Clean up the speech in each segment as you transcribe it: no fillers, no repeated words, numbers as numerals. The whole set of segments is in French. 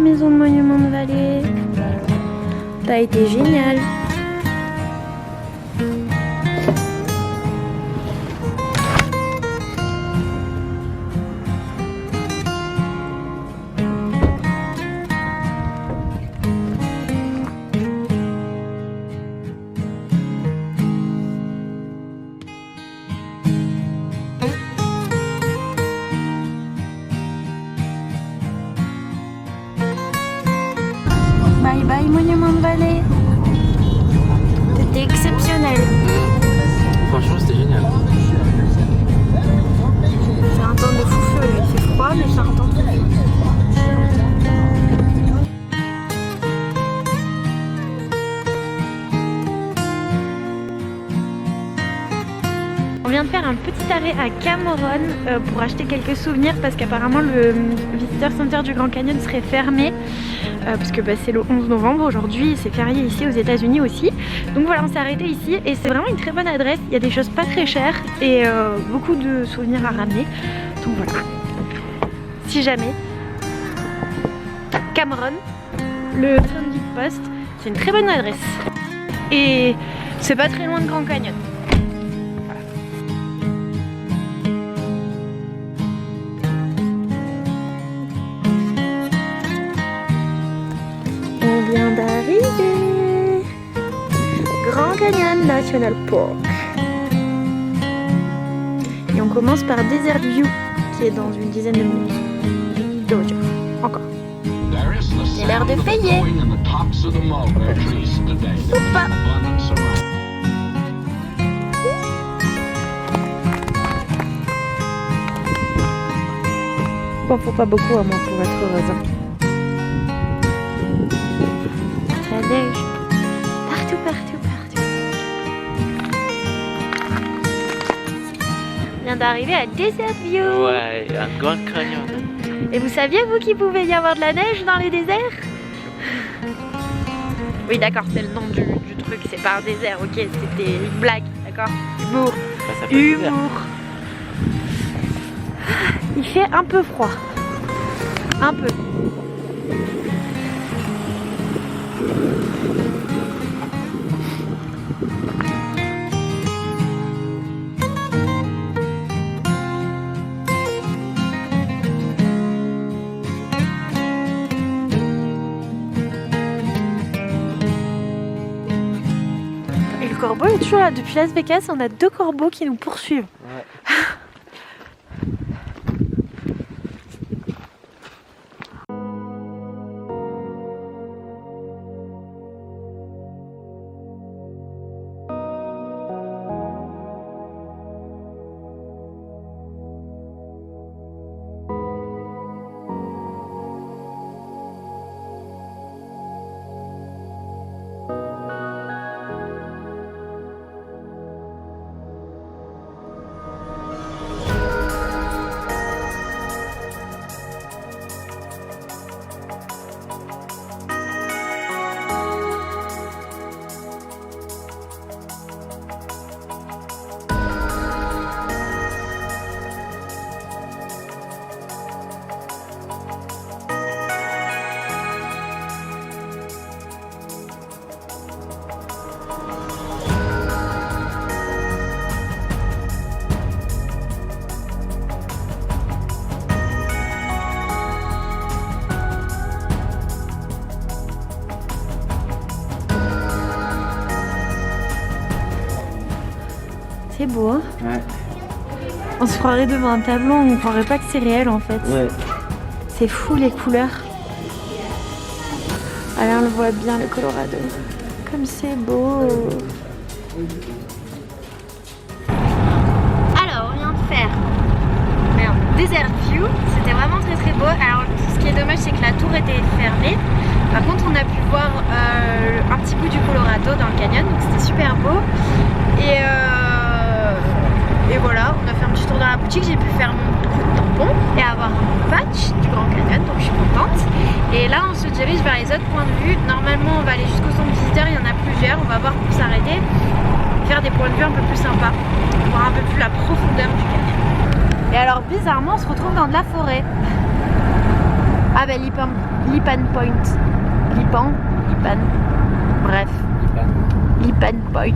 maison de Monument de Vallée. T'as été génial. Bye bye Monument de Vallée. C'était exceptionnel. Franchement c'était génial. C'est un temps de fou feu, il fait froid mais c'est un temps de fou feu. On vient de faire un petit arrêt à Cameron pour acheter quelques souvenirs parce qu'apparemment le Visitor Center du Grand Canyon serait fermé parce que c'est le 11 novembre aujourd'hui, c'est férié ici aux États-Unis aussi. Donc voilà, on s'est arrêté ici et c'est vraiment une très bonne adresse. Il y a des choses pas très chères et beaucoup de souvenirs à ramener. Donc voilà, si jamais Cameron, le Sandy Post, c'est une très bonne adresse et c'est pas très loin de Grand Canyon. On vient d'arriver. Grand Canyon National Park. Et on commence par Desert View, qui est dans une dizaine de minutes de voiture. Encore. J'ai l'air de payer. Ou pas. Bon, faut pas beaucoup à moi pour être heureuse. La neige. Partout, partout, partout. On vient d'arriver à Desert View. Ouais, un Grand Canyon. Et vous saviez, vous, qu'il pouvait y avoir de la neige dans les déserts? Oui, d'accord, c'est le nom du truc, c'est pas un désert, ok, c'était une blague, d'accord? Humour. Ça peut être Humour. Il fait un peu froid. Un peu. Et le corbeau est toujours là. Depuis Las Vegas, on a 2 corbeaux qui nous poursuivent. Ouais. C'est beau, hein? Ouais. On se croirait devant un tableau, on croirait pas que c'est réel en fait. Ouais. C'est fou les couleurs. Allez, on le voit bien le Colorado. Comme c'est beau. Alors, on vient de faire Desert View. C'était vraiment très très beau. Alors, ce qui est dommage, c'est que la tour était fermée. Par contre, on a pu voir un petit bout du Colorado dans le canyon, donc c'était super beau. Et voilà, on a fait un petit tour dans la boutique, j'ai pu faire mon coup de tampon et avoir un patch du Grand Canyon, donc je suis contente. Et là, on se dirige vers les autres points de vue. Normalement, on va aller jusqu'au centre visiteur, il y en a plusieurs. On va voir pour s'arrêter, faire des points de vue un peu plus sympas, voir un peu plus la profondeur du canyon. Et alors, bizarrement, on se retrouve dans de la forêt. Ah bah Lipan Point. Lipan. Bref. Lipan Point.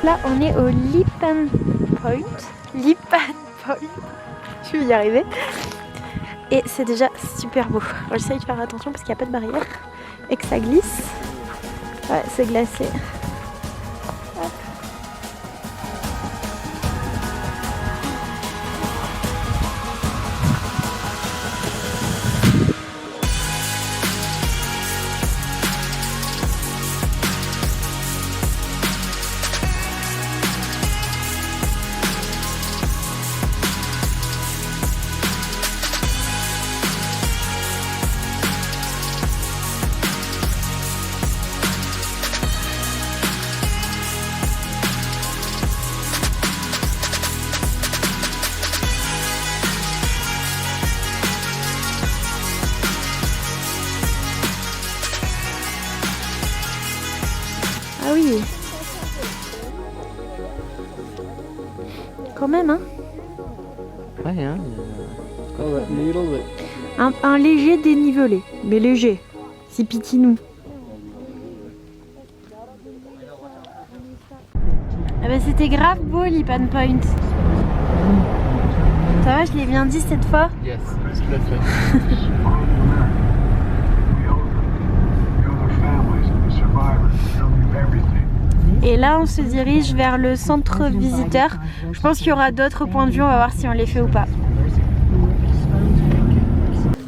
Là, on est au Lipan Point. Je vais y arriver. Et c'est déjà super beau. J'essaye de faire attention parce qu'il n'y a pas de barrière et que ça glisse. Ouais, c'est glacé. Hop. Ah oui. Quand même, hein. Ouais, hein. Un léger dénivelé, mais léger. C'est pitinou. Ah bah c'était grave beau Lipan Point. Ça va, je l'ai bien dit cette fois. Yes, tout à fait. Et là on se dirige vers le centre visiteur. Je pense qu'il y aura d'autres points de vue, on va voir si on les fait ou pas.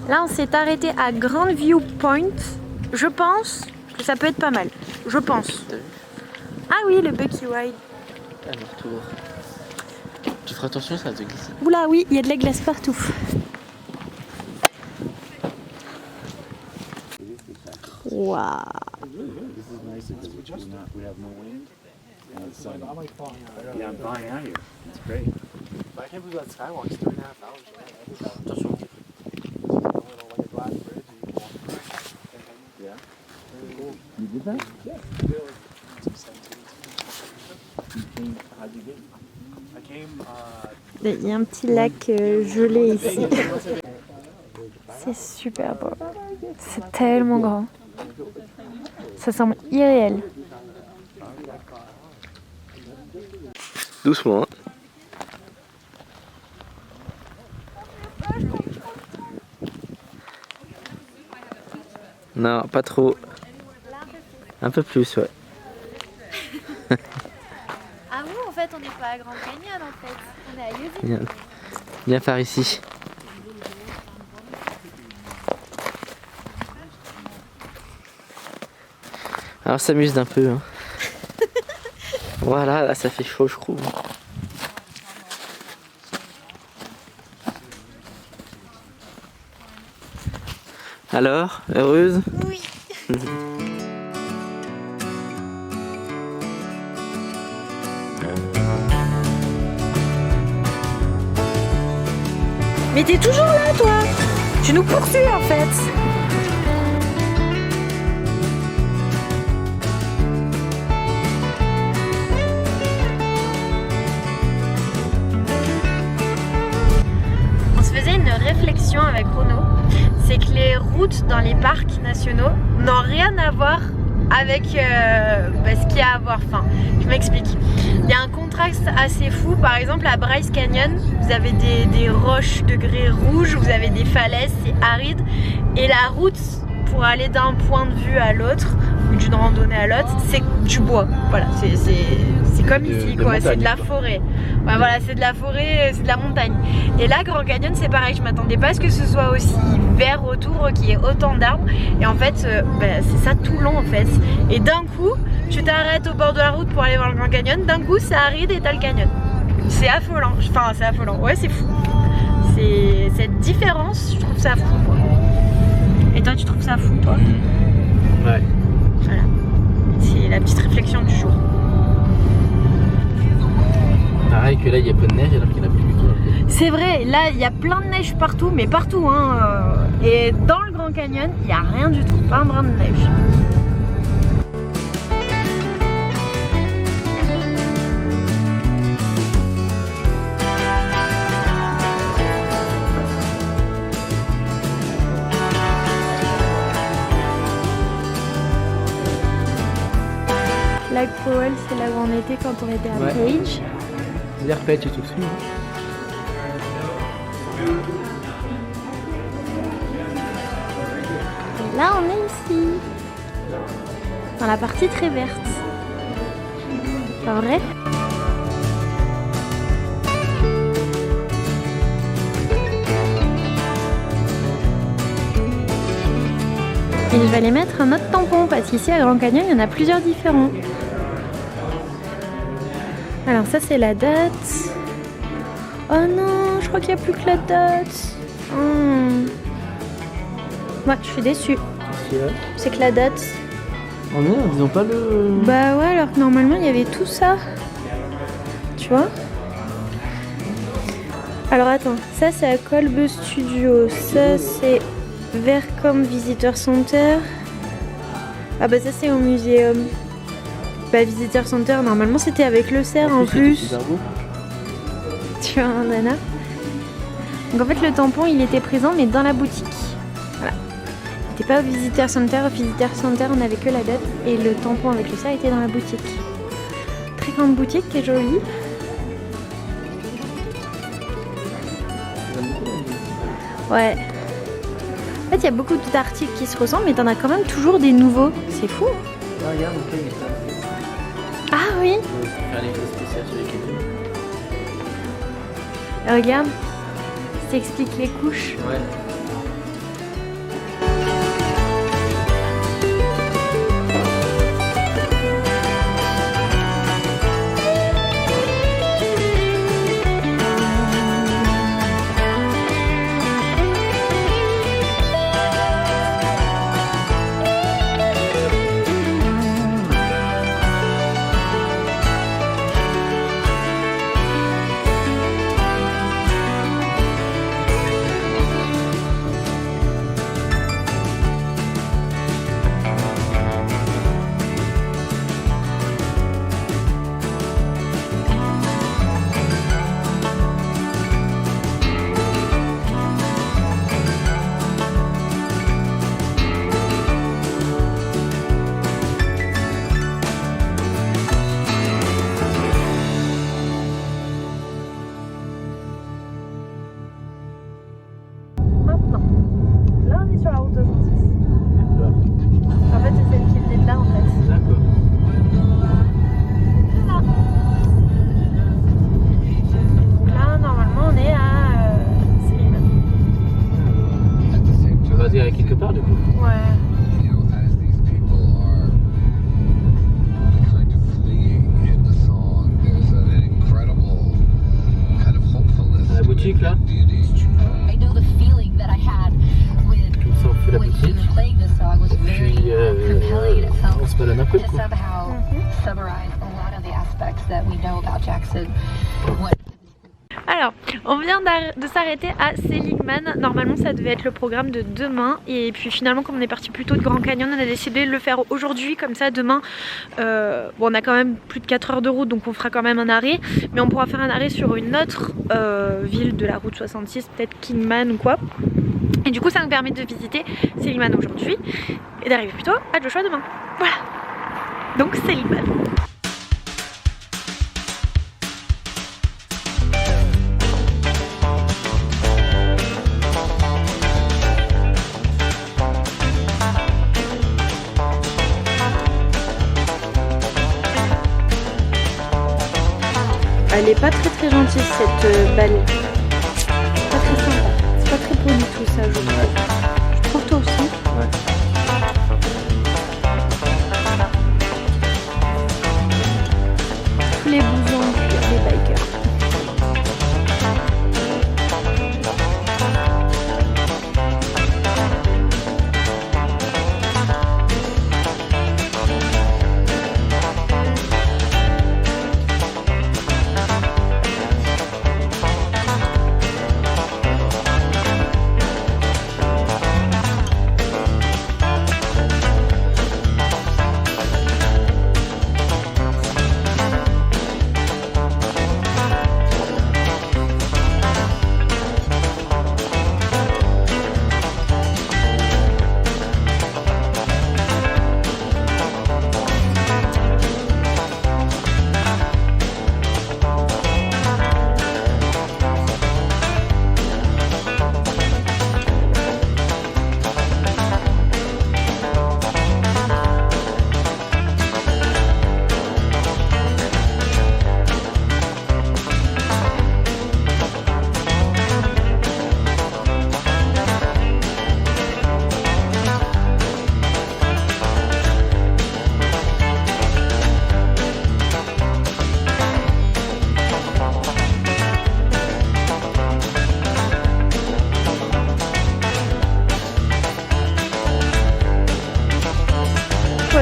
Là on s'est arrêté à Grandview Point. Je pense que ça peut être pas mal. Je pense. Ah oui, le Bucky Ride. Alors, retour. Tu feras attention, ça va te glisser. Oula oui, il y a de la glace partout. Waouh. Yeah, I'm flying out here. It's great. I can't believe that skywalk's 3.5 hours. Attention. Like a glass bridge. Yeah. Really cool. You did that? Yeah. How'd you get? I came. Il y a un petit lac gelé ici. C'est super beau. C'est tellement grand. Ça semble irréel. Doucement. Non, pas trop. Un peu plus, ouais. Ah oui, en fait, on n'est pas à Grand Canyon, en fait. On est à Yosemite. Viens, viens par ici. Alors, on s'amuse d'un peu. Hein. Voilà, là, ça fait chaud, je trouve. Alors, heureuse? Oui. Mais t'es toujours là, toi. Tu nous poursuis, en fait. On se faisait une réflexion avec Renaud. C'est que les routes dans les parcs nationaux n'ont rien à voir avec ce qu'il y a à voir. Enfin, je m'explique. Il y a un contraste assez fou. Par exemple, à Bryce Canyon, vous avez des roches de grès rouge, vous avez des falaises, c'est aride. Et la route pour aller d'un point de vue à l'autre, ou d'une randonnée à l'autre, c'est du bois. Voilà, c'est comme ici, quoi. C'est de la forêt. Ouais, voilà, c'est de la forêt, c'est de la montagne. Et là, Grand Canyon, c'est pareil. Je m'attendais pas à ce que ce soit aussi vert autour, qu'il y ait autant d'arbres. Et en fait, c'est ça tout le long, en fait. Et d'un coup, tu t'arrêtes au bord de la route pour aller voir le Grand Canyon. D'un coup, ça aride et t'as le canyon. C'est affolant. Enfin, c'est affolant. Ouais, c'est fou. C'est cette différence, je trouve ça fou, moi. Et toi, tu trouves ça fou, toi? Ouais. Voilà. C'est la petite réflexion du jour. Pareil que là, il y a et là il y a plein de neige partout, mais partout hein. Et dans le Grand Canyon, il n'y a rien du tout, pas un brin de neige. Lac Powell, c'est là où on était quand on était à Page. Les repètes et tout ça. Et là, on est ici, dans la partie très verte. Pas vrai? Et je vais aller mettre un autre tampon parce qu'ici à Grand Canyon, il y en a plusieurs différents. Alors ça c'est la date. Oh non, je crois qu'il n'y a plus que la date. Ouais, je suis déçue. C'est que la date. Oh non, ils ont pas le... Bah ouais, alors que normalement il y avait tout ça. Tu vois? Alors attends, ça c'est à Kolbe Studio, ça c'est Vercom Visitor Center. Ah bah ça c'est au muséum. Bah Visitor Center, normalement c'était avec le cerf en plus. Tu vois un nana. Donc en fait le tampon il était présent mais dans la boutique. Voilà. Il n'était pas au Visitor Center. Au Visitor Center on avait que la date et le tampon avec le cerf était dans la boutique. Très grande boutique qui est jolie. Ouais. En fait il y a beaucoup d'articles qui se ressemblent mais t'en as quand même toujours des nouveaux. C'est fou. Ah, regarde, ok, il est là. Ah oui. Faire l'effet spécial sur les cabines. Regarde, ça explique les couches. Ouais. Quelque part du coup. Ouais. À la boutique là. Comme ça on fait la boutique. Puis on se balade un peu coup. Alors, on vient de s'arrêter à Seligman. Normalement, ça devait être le programme de demain. Et puis finalement, comme on est parti plus tôt de Grand Canyon, on a décidé de le faire aujourd'hui. Comme ça, demain, bon, on a quand même plus de 4 heures de route, donc on fera quand même un arrêt. Mais on pourra faire un arrêt sur une autre ville de la route 66, peut-être Kingman ou quoi. Et du coup, ça nous permet de visiter Seligman aujourd'hui et d'arriver plutôt à Joshua demain. Voilà. Donc, Seligman. Elle est pas très gentille cette balle. Pas très sympa. C'est pas très poli tout ça, je trouve. Je trouve toi aussi. Ouais. Tous les blousons des bikers.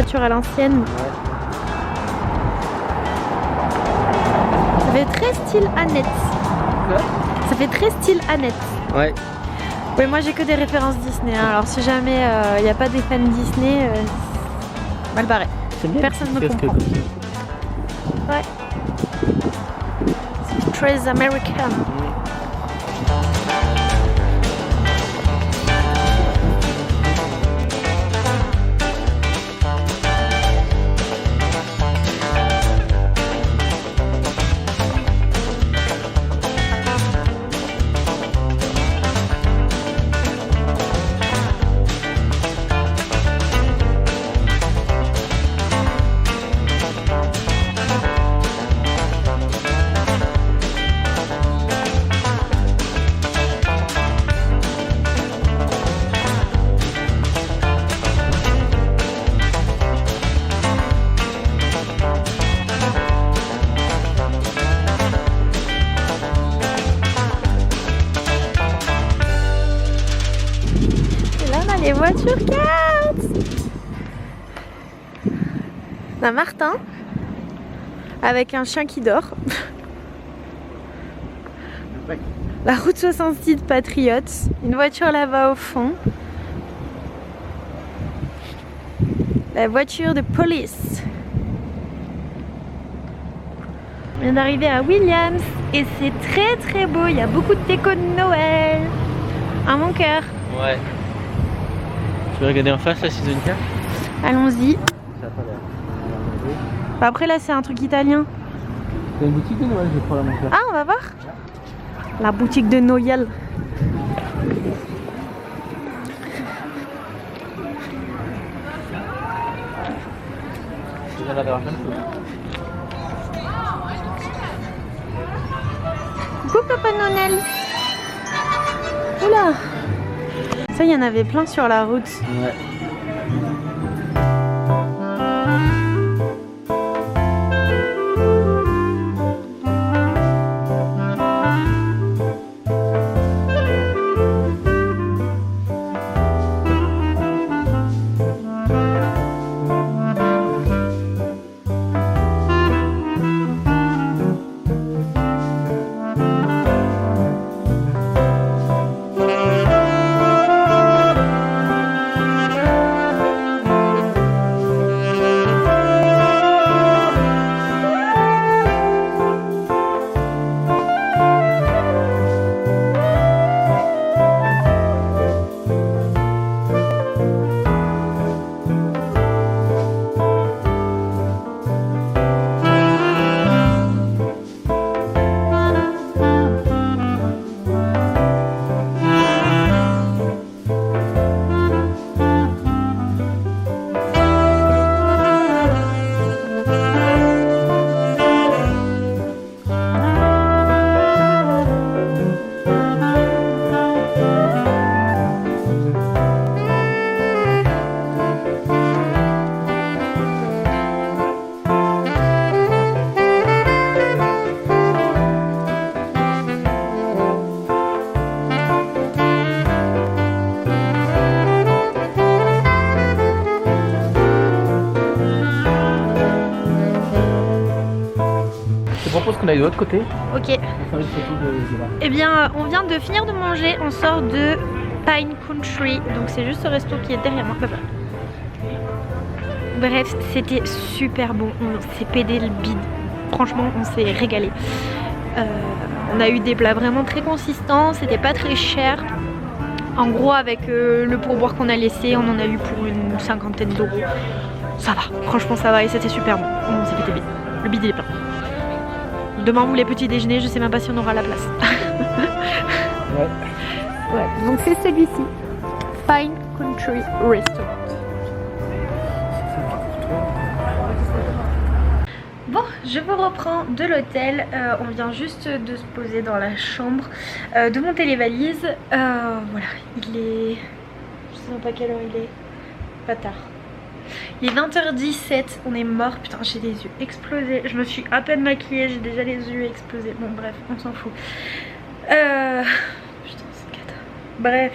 voiture à l'ancienne. Ça fait très style Annette. Quoi? Ça fait très style Annette. Ouais. Oui, moi j'ai que des références Disney. Hein. Alors si jamais il n'y a pas des fans Disney, mal barré. Personne ne comprend. Ouais. C'est très américain. Les voitures cartes. On a Martin avec un chien qui dort. La route 66 de Patriote. Une voiture là-bas au fond. La voiture de police. On vient d'arriver à Williams et c'est très très beau. Il y a beaucoup de déco de Noël. Un mon cœur. Ouais. Tu veux regarder en face la saison 4? Allons-y. Ça a pas l'air. Après là c'est un truc italien. C'est une boutique de Noël, je crois, là, mon frère. Ah, on va voir. La boutique de Noël. J'ai l'air d'avoir plein de choses. Coucou Papa Noël. Oula. Ça, il y en avait plein sur la route. Ouais. Je propose qu'on aille de l'autre côté. Ok. Eh bien, on vient de finir de manger. On sort de Pine Country. Donc c'est juste ce resto qui est derrière moi. Bref, c'était super bon. On s'est pédé le bide. Franchement, on s'est régalé. On a eu des plats vraiment très consistants. C'était pas très cher. En gros, avec le pourboire qu'on a laissé, on en a eu pour une 50aine d'euros. Ça va, franchement ça va et c'était super bon. On s'est pété le bide. Le bide il est plein. Demain vous les petits déjeuners, je sais même pas si on aura la place. Ouais, donc c'est celui-ci. Pine Country Restaurant. Bon, je vous reprends de l'hôtel. On vient juste de se poser dans la chambre, de monter les valises. Voilà, il est... Je sais même pas quelle heure il est. Pas tard. Il est 20h17, on est mort. Putain, j'ai les yeux explosés. Je me suis à peine maquillée, j'ai déjà les yeux explosés. Bon, bref, on s'en fout. Putain, c'est cata. Bref,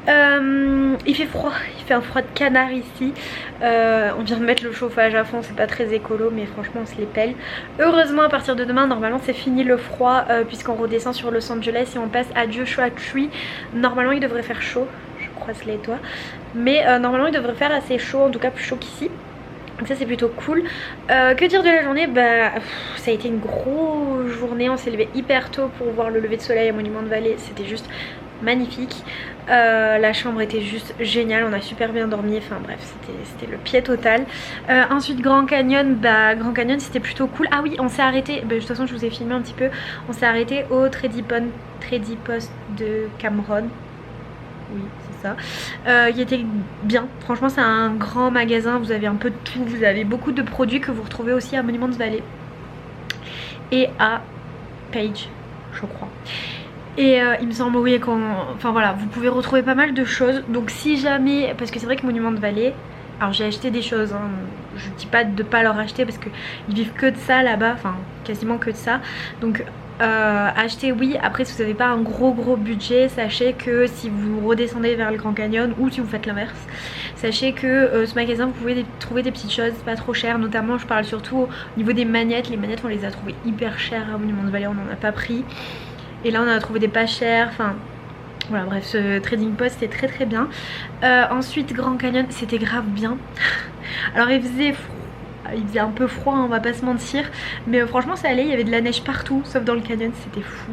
Il fait froid, il fait un froid de canard ici. On vient de mettre le chauffage à fond, c'est pas très écolo mais franchement on se les pèle. Heureusement à partir de demain normalement c'est fini le froid puisqu'on redescend sur Los Angeles et on passe à Joshua Tree. Normalement il devrait faire chaud, je croise les doigts. Mais normalement il devrait faire assez chaud, en tout cas plus chaud qu'ici. Donc ça c'est plutôt cool. Que dire de la journée? Bah ça a été une grosse journée, on s'est levé hyper tôt pour voir le lever de soleil à Monument Valley, c'était juste magnifique. La chambre était juste géniale, on a super bien dormi, enfin bref c'était le pied total. Ensuite Grand Canyon, bah Grand Canyon c'était plutôt cool. Ah oui on s'est arrêté, bah, de toute façon je vous ai filmé un petit peu, on s'est arrêté au Tradie Post de Cameron. Oui c'est ça, il était bien, franchement c'est un grand magasin, vous avez un peu de tout, vous avez beaucoup de produits que vous retrouvez aussi à Monument Valley et à Page je crois. Et il me semble oui enfin voilà, vous pouvez retrouver pas mal de choses. Donc si jamais, parce que c'est vrai que Monument Valley, alors j'ai acheté des choses hein, je dis pas de pas leur acheter parce que ils vivent que de ça là-bas, enfin quasiment que de ça. Donc acheter oui, après si vous n'avez pas un gros budget, sachez que si vous redescendez vers le Grand Canyon ou si vous faites l'inverse, sachez que ce magasin vous pouvez trouver des petites choses pas trop chères, notamment je parle surtout au niveau des manettes. Les manettes on les a trouvées hyper chères à Monument Valley, on n'en a pas pris. Et là on a trouvé des pas chers, enfin voilà bref ce Trading Post c'était très bien. Ensuite Grand Canyon c'était grave bien. Alors il faisait un peu froid hein, on va pas se mentir, mais franchement ça allait, il y avait de la neige partout sauf dans le canyon, c'était fou.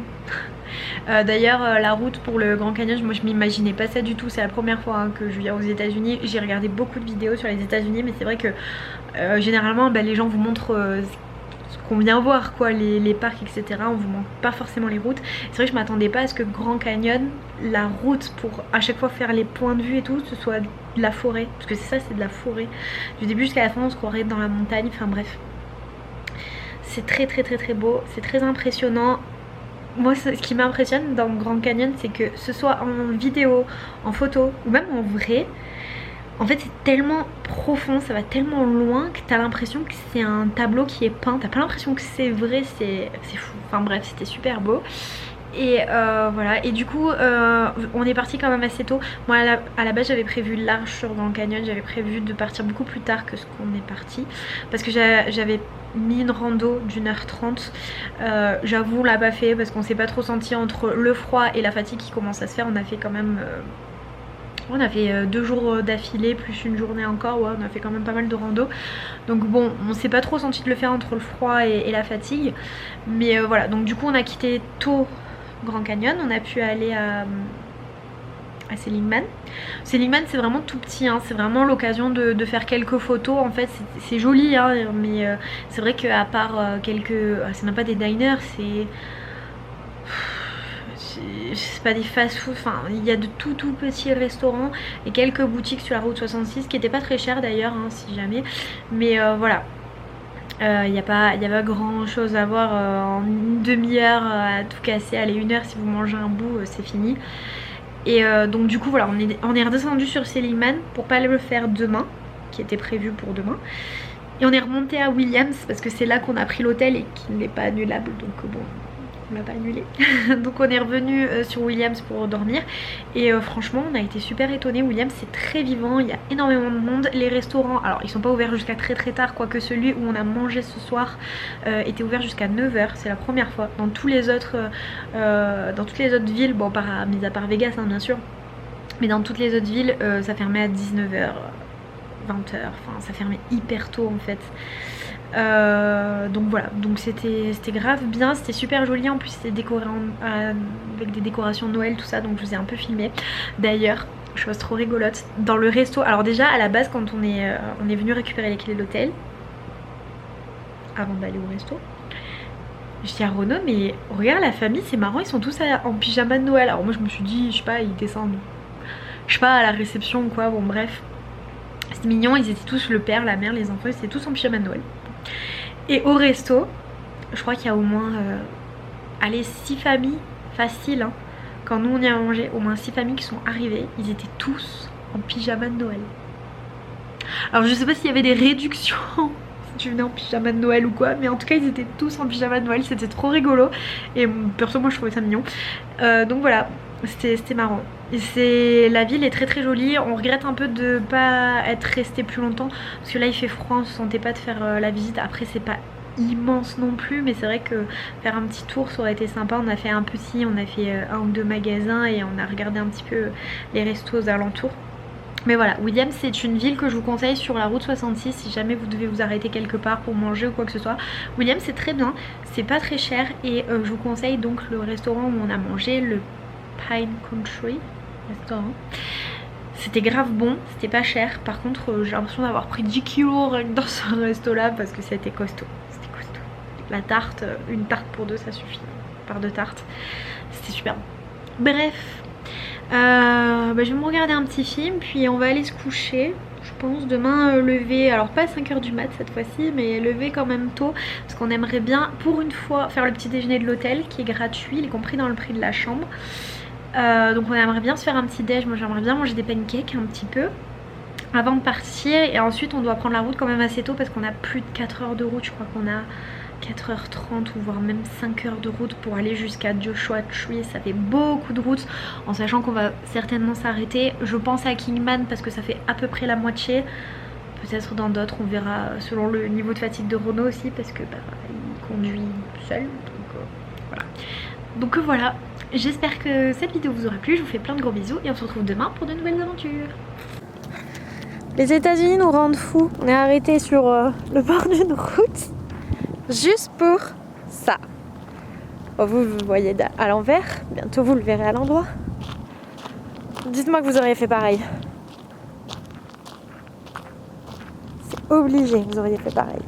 D'ailleurs la route pour le Grand Canyon, moi je m'imaginais pas ça du tout, c'est la première fois hein, que je viens aux États-Unis. J'ai regardé beaucoup de vidéos sur les États-Unis mais c'est vrai que généralement bah, les gens vous montrent ce qu'on vient voir quoi, les parcs etc, on vous montre pas forcément les routes. C'est vrai que je m'attendais pas à ce que Grand Canyon, la route pour à chaque fois faire les points de vue et tout, ce soit de la forêt, parce que c'est ça, c'est de la forêt du début jusqu'à la fin, on se croirait dans la montagne, enfin bref c'est très beau, c'est très impressionnant. Moi ce qui m'impressionne dans Grand Canyon c'est que ce soit en vidéo, en photo ou même en vrai, en fait c'est tellement profond, ça va tellement loin que t'as l'impression que c'est un tableau qui est peint, t'as pas l'impression que c'est vrai, c'est fou, enfin bref c'était super beau. Et voilà, et du coup on est parti quand même assez tôt. Moi à la base j'avais prévu large sur Grand Canyon, j'avais prévu de partir beaucoup plus tard que ce qu'on est parti parce que j'avais mis une rando d'1h30. J'avoue on l'a pas fait parce qu'on s'est pas trop senti entre le froid et la fatigue qui commence à se faire. On a fait quand même on a fait 2 jours d'affilée plus une journée encore, ouais, on a fait quand même pas mal de rando. Donc bon, on s'est pas trop senti de le faire entre le froid et la fatigue. Mais voilà, donc du coup on a quitté tôt Grand Canyon, on a pu aller à Seligman. Seligman c'est vraiment tout petit, hein. C'est vraiment l'occasion de faire quelques photos. En fait c'est joli hein, mais c'est vrai qu'à part quelques... c'est même pas des diners, c'est pas des fast-food, enfin il y a de tout petits restaurants et quelques boutiques sur la route 66 qui étaient pas très chères d'ailleurs hein, si jamais. Mais voilà, il n'y a pas grand chose à voir en une demi-heure à tout casser. Allez, 1 heure si vous mangez un bout c'est fini. Et donc du coup voilà, on est redescendu sur Seligman pour pas le faire demain, qui était prévu pour demain. Et on est remonté à Williams parce que c'est là qu'on a pris l'hôtel et qui n'est pas annulable, donc bon on l'a pas annulé. Donc on est revenu sur Williams pour dormir. Et franchement on a été super étonnés. Williams c'est très vivant, il y a énormément de monde. Les restaurants, alors ils sont pas ouverts jusqu'à très tard, quoique celui où on a mangé ce soir était ouvert jusqu'à 9h. C'est la première fois. Dans toutes les autres villes, bon mis à part Vegas hein, bien sûr, mais dans toutes les autres villes ça fermait à 19h, 20h, enfin ça fermait hyper tôt en fait. Donc voilà, donc c'était grave bien, c'était super joli. En plus c'était décoré avec des décorations de Noël tout ça, donc je vous ai un peu filmé. D'ailleurs chose trop rigolote dans le resto, alors déjà à la base quand on est venu récupérer les clés de l'hôtel avant d'aller au resto, je dis à Renaud mais regarde la famille c'est marrant, ils sont tous en pyjama de Noël. Alors moi je me suis dit je sais pas, ils descendent je sais pas à la réception ou quoi, bon bref c'était mignon, ils étaient tous, le père, la mère, les enfants, ils étaient tous en pyjama de Noël. Et au resto, je crois qu'il y a au moins allez 6 familles facile hein. Quand nous on y a mangé, au moins 6 familles qui sont arrivées, ils étaient tous en pyjama de Noël. Alors je sais pas s'il y avait des réductions si tu venais en pyjama de Noël ou quoi, mais en tout cas ils étaient tous en pyjama de Noël, c'était trop rigolo. Et perso moi je trouvais ça mignon. Donc voilà, C'était marrant. La ville est très très jolie. On regrette un peu de pas être resté plus longtemps parce que là il fait froid, on se sentait pas de faire la visite. Après c'est pas immense non plus, mais c'est vrai que faire un petit tour ça aurait été sympa. On a fait un petit, on a fait un ou deux magasins et on a regardé un petit peu les restos aux alentours. Mais voilà, Williams c'est une ville que je vous conseille sur la route 66 si jamais vous devez vous arrêter quelque part pour manger ou quoi que ce soit. Williams c'est très bien, c'est pas très cher et je vous conseille donc le restaurant où on a mangé, le Pine Country restaurant. C'était grave bon, c'était pas cher. Par contre j'ai l'impression d'avoir pris 10 kilos dans ce resto là parce que c'était costaud. C'était costaud. La tarte, une tarte pour deux ça suffit. Par deux tartes. C'était super bon. Bref. Je vais me regarder un petit film puis on va aller se coucher. Je pense demain lever, alors pas à 5h du mat cette fois-ci, mais lever quand même tôt parce qu'on aimerait bien pour une fois faire le petit déjeuner de l'hôtel qui est gratuit, il est compris dans le prix de la chambre. Donc on aimerait bien se faire un petit déj. Moi j'aimerais bien manger des pancakes un petit peu avant de partir et ensuite on doit prendre la route quand même assez tôt parce qu'on a plus de 4 heures de route. Je crois qu'on a 4h30 ou voire même 5 heures de route pour aller jusqu'à Joshua Tree. Ça fait beaucoup de route en sachant qu'on va certainement s'arrêter. Je pense à Kingman parce que ça fait à peu près la moitié. Peut-être dans d'autres, on verra selon le niveau de fatigue de Renaud aussi parce que il conduit seul. Donc voilà, j'espère que cette vidéo vous aura plu. Je vous fais plein de gros bisous et on se retrouve demain pour de nouvelles aventures. Les États-Unis nous rendent fous. On est arrêté sur le bord d'une route juste pour ça. Bon, vous le voyez à l'envers, bientôt vous le verrez à l'endroit. Dites-moi que vous auriez fait pareil. C'est obligé, vous auriez fait pareil.